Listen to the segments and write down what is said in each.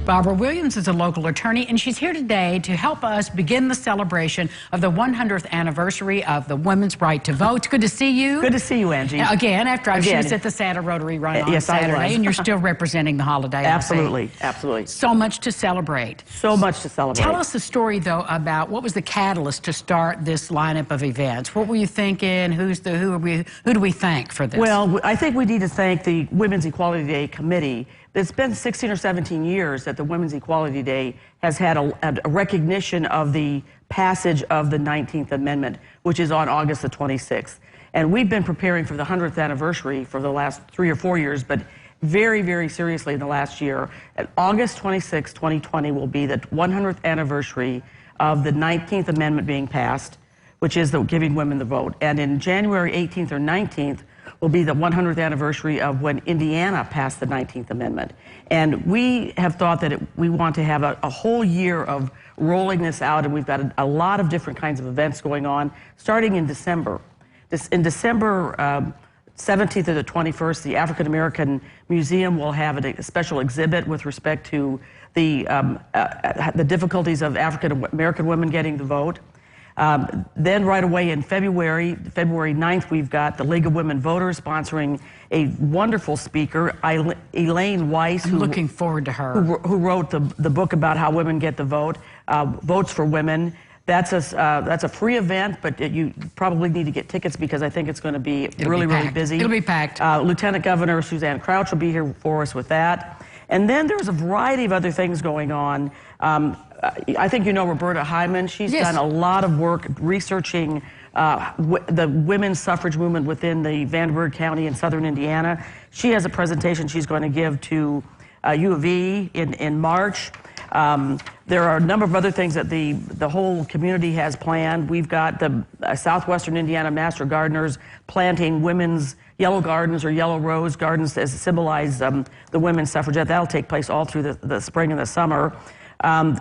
Barbara Williams is a local attorney, and she's here today to help us begin the celebration of the 100th anniversary of the women's right to vote. It's good to see you. Good to see you, Angie. Again, after she was at the Santa Rotary Run on Saturday, and you're still representing the holiday. Absolutely, absolutely. So much to celebrate. So much to celebrate. Tell us the story, though, about what was the catalyst to start this lineup of events. What were you thinking? Who do we thank for this? Well, I think we need to thank the Women's Equality Day Committee. It's been 16 or 17 years that the Women's Equality Day has had a recognition of the passage of the 19th Amendment, which is on August the 26th. And we've been preparing for the 100th anniversary for the last 3 or 4 years, but very, very seriously in the last year. And August 26, 2020 will be the 100th anniversary of the 19th Amendment being passed, which is giving women the vote. And in January 18th or 19th, will be the 100th anniversary of when Indiana passed the 19th Amendment. And we have thought that we want to have a whole year of rolling this out, and we've got a lot of different kinds of events going on, starting in December. In December 17th to the 21st, the African American Museum will have a special exhibit with respect to the difficulties of African American women getting the vote. Then right away in February 9th, we've got the League of Women Voters sponsoring a wonderful speaker, Elaine Weiss. I'm looking forward to her. Who wrote the book about how women get the vote, Votes for Women. That's a free event, but you probably need to get tickets because I think it's going to be really busy. It'll be packed. Lieutenant Governor Suzanne Crouch will be here for us with that. And then there's a variety of other things going on. I think you know Roberta Hyman. She's done a lot of work researching the women's suffrage movement within the Vanderburgh County in southern Indiana. She has a presentation she's going to give to U of E in March. There are a number of other things that the whole community has planned. We've got the Southwestern Indiana Master Gardeners planting women's yellow gardens or yellow rose gardens to symbolize the women's suffragette. That'll take place all through the spring and the summer.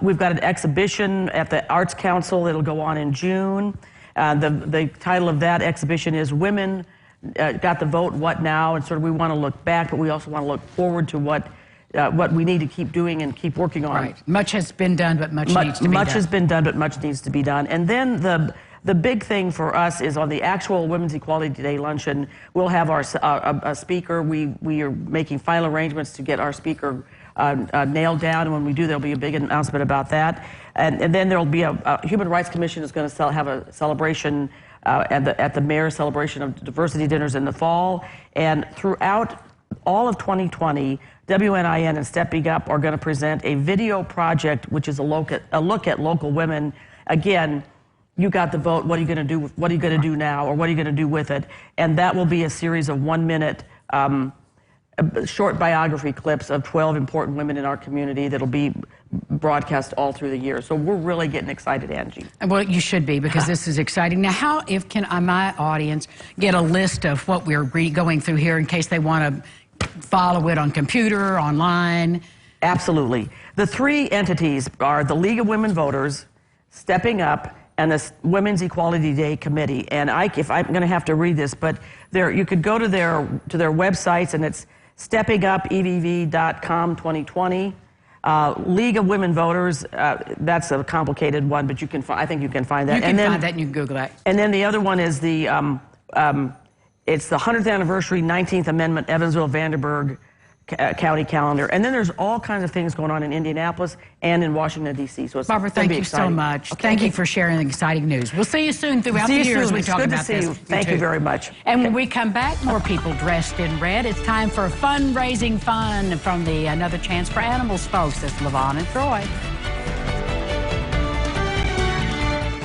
We've got an exhibition at the Arts Council. It'll go on in June. The title of that exhibition is Women Got the Vote, What Now? And sort of we want to look back, but we also want to look forward to what we need to keep doing and keep working on. Right. Much has been done, but much needs to be done. Much has been done, but much needs to be done. And then the big thing for us is on the actual Women's Equality Day luncheon, we'll have a speaker. We are making final arrangements to get our speaker nailed down, and when we do, there'll be a big announcement about that. And then there'll be a Human Rights Commission is going to have a celebration at the mayor's celebration of diversity dinners in the fall. And throughout all of 2020, WNIN and Stepping Up are going to present a video project, which is a look at local women. Again, you got the vote. What are you going to do? What are you going to do now, or what are you going to do with it? And that will be a series of 1-minute short biography clips of 12 important women in our community that'll be broadcast all through the year. So we're really getting excited, Angie. Well, you should be, because this is exciting. Now, how can my audience get a list of what we're going through here in case they want to follow it on computer, online? Absolutely. The three entities are the League of Women Voters, Stepping Up, and the Women's Equality Day Committee. And if I'm going to have to read this, but you could go to their websites, and it's steppingupevv.com 2020. League of Women Voters, that's a complicated one, but I think you can find that. You can find that and you can Google that. And then the other one is it's the 100th anniversary 19th Amendment Evansville Vanderburgh County calendar. And then there's all kinds of things going on in Indianapolis and in Washington, D.C. So it's Barbara, thank you so much. Okay. Thank you for sharing the exciting news. We'll see you soon throughout the years we talk about this. Thank you very much. And when we come back, more people dressed in red. It's time for fundraising fun from the Another Chance for Animals folks. It's LaVon and Troy.